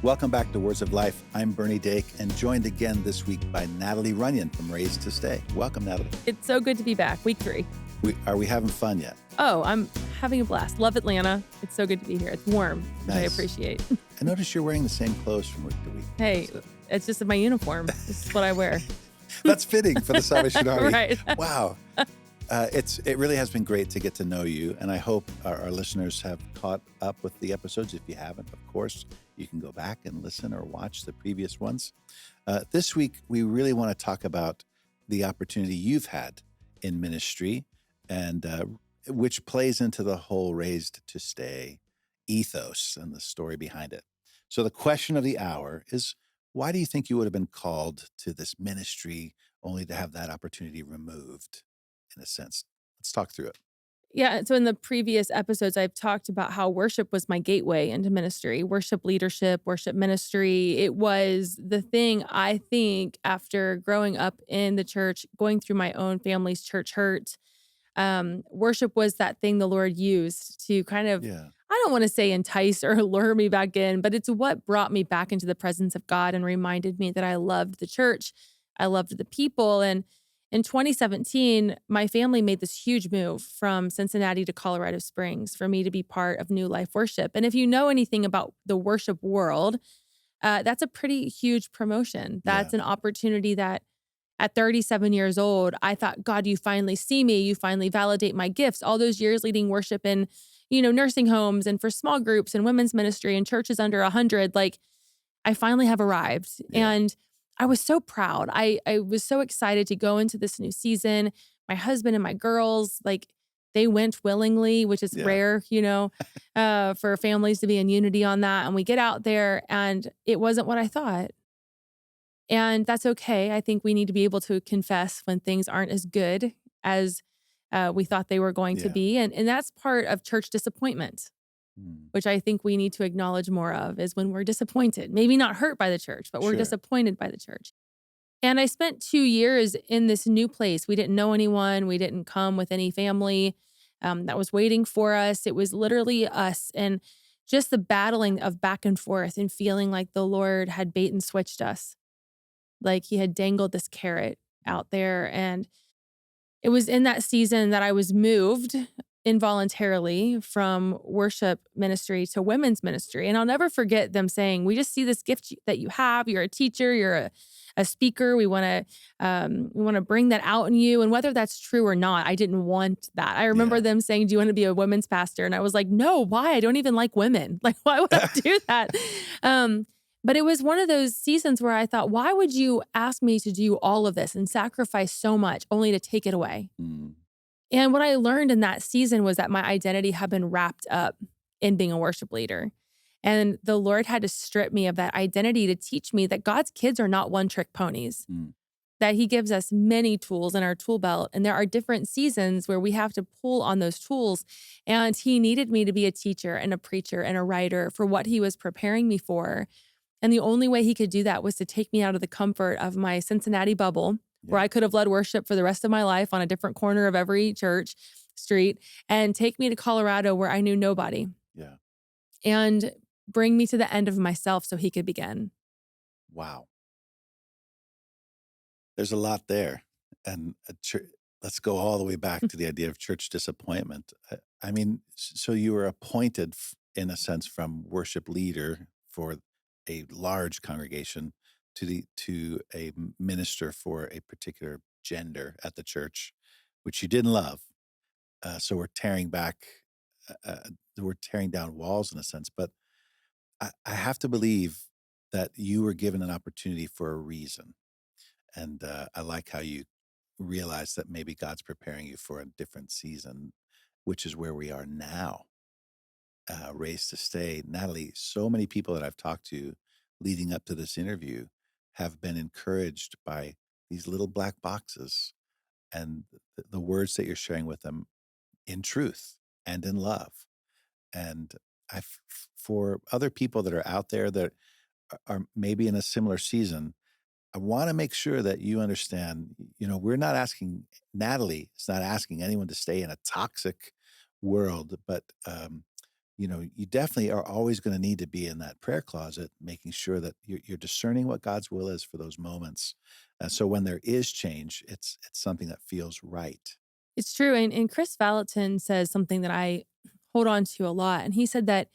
Welcome back to Words of Life. I'm Bernie Dake and joined again this week by Natalie Runion from Raised to Stay. Welcome, Natalie. It's so good to be back. Week 3. Are we having fun yet? Oh, I'm having a blast. Love Atlanta. It's so good to be here. It's warm, which I Nice. appreciate. I noticed you're wearing the same clothes from week to week. Hey, So- it's just my uniform. This is what I wear. That's fitting for the Salvation Army. Right. Wow. It really has been great to get to know you, and I hope our listeners have caught up with the episodes. If you haven't, of course, you can go back and listen or watch the previous ones. This week, we really want to talk about the opportunity you've had in ministry, and which plays into the whole Raised to Stay ethos and the story behind it. So the question of the hour is, why do you think you would have been called to this ministry only to have that opportunity removed, in a sense? Let's talk through it. Yeah. So in the previous episodes, I've talked about how worship was my gateway into ministry, worship leadership, worship ministry. It was the thing, I think, after growing up in the church, going through my own family's church hurt. Worship was that thing the Lord used to kind of, Yeah. I don't want to say entice or lure me back in, but it's what brought me back into the presence of God and reminded me that I loved the church. I loved the people. And in 2017, my family made this huge move from Cincinnati to Colorado Springs for me to be part of New Life Worship. And if you know anything about the worship world, that's a pretty huge promotion. That's Yeah. an opportunity that at 37 years old, I thought, God, you finally see me. You finally validate my gifts. All those years leading worship in, nursing homes and for small groups and women's ministry and churches under 100, like I finally have arrived. Yeah. And I was so proud. I was so excited to go into this new season. My husband and my girls, like they went willingly, which is Yeah. rare, for families to be in unity on that. And we get out there and it wasn't what I thought. And that's okay. I think we need to be able to confess when things aren't as good as we thought they were going to Yeah. be. And that's part of church disappointment, Mm. which I think we need to acknowledge more of is when we're disappointed, maybe not hurt by the church, but we're Sure. disappointed by the church. And I spent 2 years in this new place. We didn't know anyone. We didn't come with any family that was waiting for us. It was literally us and just the battling of back and forth and feeling like the Lord had bait and switched us. Like he had dangled this carrot out there. And it was in that season that I was moved involuntarily from worship ministry to women's ministry. And I'll never forget them saying, we just see this gift that you have. You're a teacher, you're a speaker. We want to bring that out in you. And whether that's true or not, I didn't want that. I remember Yeah. them saying, do you want to be a women's pastor? And I was like, no, why? I don't even like women. Like, why would I do that? But it was one of those seasons where I thought, why would you ask me to do all of this and sacrifice so much only to take it away? Mm. And what I learned in that season was that my identity had been wrapped up in being a worship leader. And the Lord had to strip me of that identity to teach me that God's kids are not one-trick ponies, Mm. that he gives us many tools in our tool belt. And there are different seasons where we have to pull on those tools. And he needed me to be a teacher and a preacher and a writer for what he was preparing me for. And the only way he could do that was to take me out of the comfort of my Cincinnati bubble, where Yeah. I could have led worship for the rest of my life on a different corner of every church street, and take me to Colorado where I knew nobody, Yeah. and bring me to the end of myself so he could begin. Wow. There's a lot there. And let's go all the way back to the idea of church disappointment. I mean, so you were appointed, in a sense, from worship leader for a large congregation to a minister for a particular gender at the church, which you didn't love. So we're tearing down walls in a sense. But I have to believe that you were given an opportunity for a reason. And I like how you realize that maybe God's preparing you for a different season, which is where we are now, Raised to Stay. Natalie, so many people that I've talked to leading up to this interview have been encouraged by these little black boxes and the words that you're sharing with them in truth and in love. And for other people that are out there that are maybe in a similar season, I want to make sure that you understand, we're not asking, Natalie is not asking anyone to stay in a toxic world, but you definitely are always going to need to be in that prayer closet, making sure that you're discerning what God's will is for those moments. So when there is change, it's something that feels right. It's true, and Chris Valentin says something that I hold on to a lot, and he said that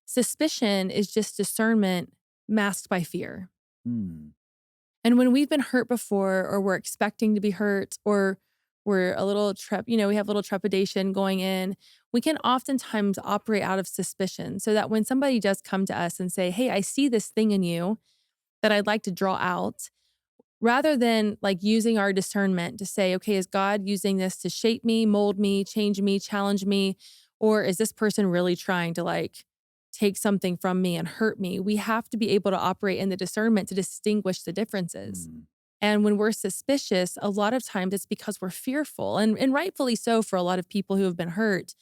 suspicion is just discernment masked by fear. Hmm. And when we've been hurt before or we're expecting to be hurt or we're a little we have a little trepidation going in, we can oftentimes operate out of suspicion so that when somebody does come to us and say, "Hey, I see this thing in you that I'd like to draw out," rather than like using our discernment to say, okay, is God using this to shape me, mold me, change me, challenge me? Or is this person really trying to like take something from me and hurt me? We have to be able to operate in the discernment to distinguish the differences. Hmm. And when we're suspicious, a lot of times it's because we're fearful, and rightfully so for a lot of people who have been hurt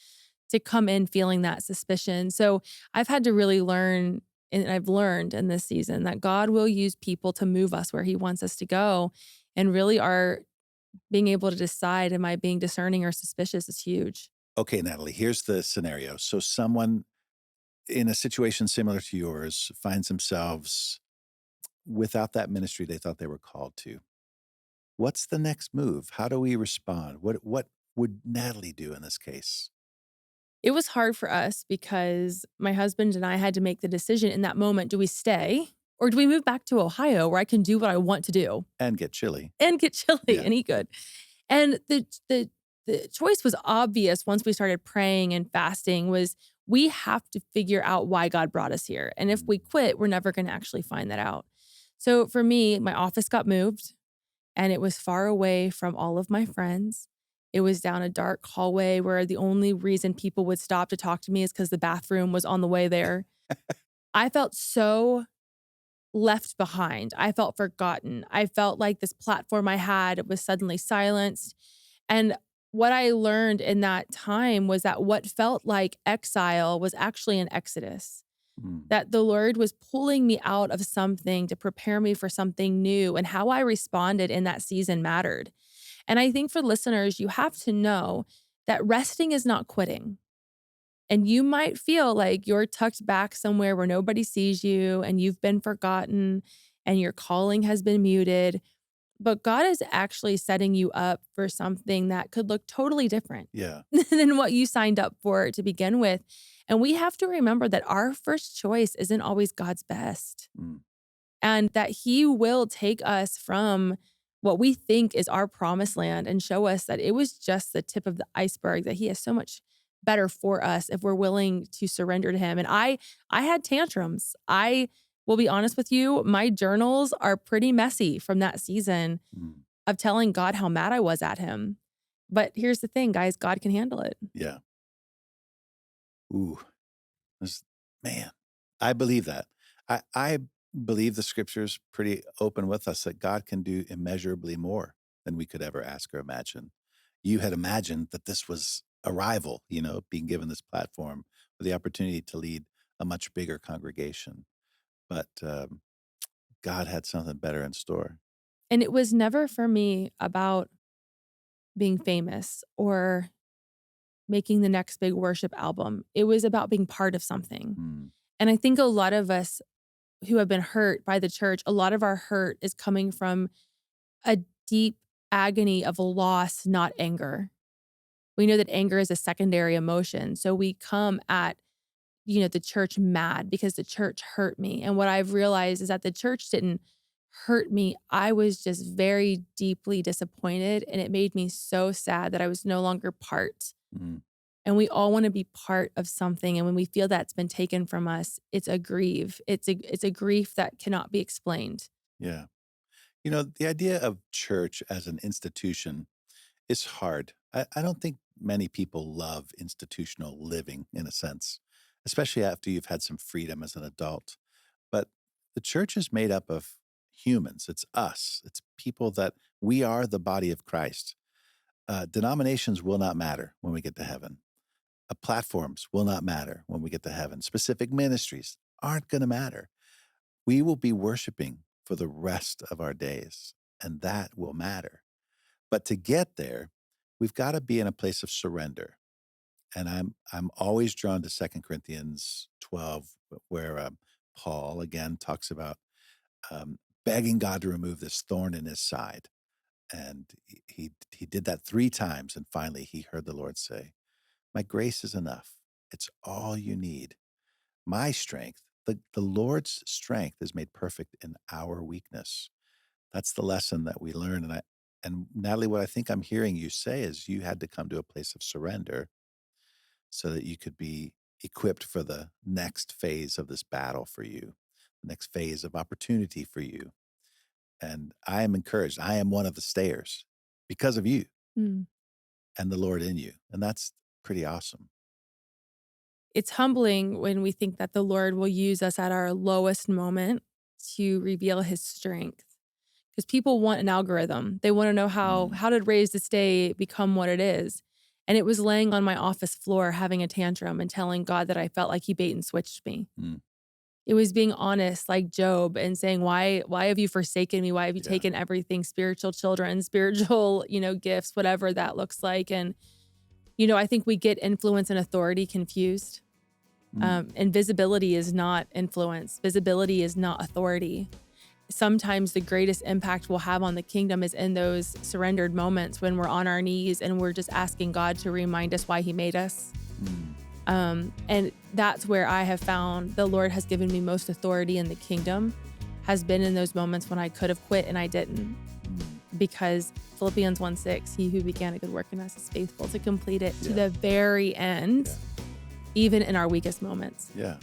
to come in feeling that suspicion. So I've had to really learn, and I've learned in this season that God will use people to move us where he wants us to go. And really our being able to decide, am I being discerning or suspicious is huge. Okay, Natalie, here's the scenario. So someone in a situation similar to yours finds themselves without that ministry they thought they were called to. What's the next move? How do we respond? What would Natalie do in this case? It was hard for us because my husband and I had to make the decision in that moment. Do we stay or do we move back to Ohio where I can do what I want to do And get chilly. and get chili Yeah. and eat good? And the choice was obvious once we started praying and fasting was we have to figure out why God brought us here. And if we Mm. quit, we're never going to actually find that out. So for me, my office got moved and it was far away from all of my friends. It was down a dark hallway where the only reason people would stop to talk to me is because the bathroom was on the way there. I felt so left behind. I felt forgotten. I felt like this platform I had was suddenly silenced. And what I learned in that time was that what felt like exile was actually an exodus. Mm. That the Lord was pulling me out of something to prepare me for something new, and how I responded in that season mattered. And I think for listeners, you have to know that resting is not quitting. And you might feel like you're tucked back somewhere where nobody sees you and you've been forgotten and your calling has been muted. But God is actually setting you up for something that could look totally different Yeah. than what you signed up for to begin with. And we have to remember that our first choice isn't always God's best Mm. and that He will take us from what we think is our promised land and show us that it was just the tip of the iceberg, that He has so much better for us if we're willing to surrender to Him. And I had tantrums. I will be honest with you, my journals are pretty messy from that season Mm. of telling God how mad I was at Him. But here's the thing, guys, God can handle it. Yeah. Ooh. This Man, I believe that. I believe the scripture's pretty open with us that God can do immeasurably more than we could ever ask or imagine. You had imagined that this was arrival, being given this platform with the opportunity to lead a much bigger congregation. But God had something better in store. And it was never for me about being famous or making the next big worship album. It was about being part of something. Mm. And I think a lot of us who have been hurt by the church, a lot of our hurt is coming from a deep agony of loss, not anger. We know that anger is a secondary emotion. So we come at, the church mad because the church hurt me. And what I've realized is that the church didn't hurt me. I was just very deeply disappointed. And it made me so sad that I was no longer part. Mm. And we all want to be part of something. And when we feel that's been taken from us, it's a grief. It's a grief that cannot be explained. Yeah. The idea of church as an institution is hard. I don't think many people love institutional living in a sense, especially after you've had some freedom as an adult. But the church is made up of humans. It's us. It's people that we are the body of Christ. Denominations will not matter when we get to heaven. Platforms will not matter when we get to heaven. Specific ministries aren't going to matter. We will be worshiping for the rest of our days, and that will matter. But to get there, we've got to be in a place of surrender. And I'm always drawn to Second Corinthians 12, where Paul again talks about begging God to remove this thorn in his side. And he did that 3 times, and finally he heard the Lord say, "My grace is enough. It's all you need. My strength, the Lord's strength is made perfect in our weakness." That's the lesson that we learn. And Natalie, what I think I'm hearing you say is you had to come to a place of surrender so that you could be equipped for the next phase of this battle for you, the next phase of opportunity for you. And I am encouraged. I am one of the stayers because of you Mm. and the Lord in you. And that's pretty awesome. It's humbling when we think that the Lord will use us at our lowest moment to reveal his strength. Because people want an algorithm. They wanna know Mm, how did Raise to Stay become what it is? And it was laying on my office floor having a tantrum and telling God that I felt like he bait and switched me. mm, It was being honest like Job and saying, "Why have you forsaken me? Why have you yeah. taken everything?" Spiritual children, spiritual, gifts, whatever that looks like, and, I think we get influence and authority confused. Mm, And visibility is not influence. Visibility is not authority. Sometimes the greatest impact we'll have on the kingdom is in those surrendered moments when we're on our knees and we're just asking God to remind us why he made us. mm, And that's where I have found the Lord has given me most authority in the kingdom, has been in those moments when I could have quit and I didn't. mm. Because Philippians 1:6, he who began a good work in us is faithful to complete it to Yeah, the very end, yeah, even in our weakest moments. yeah.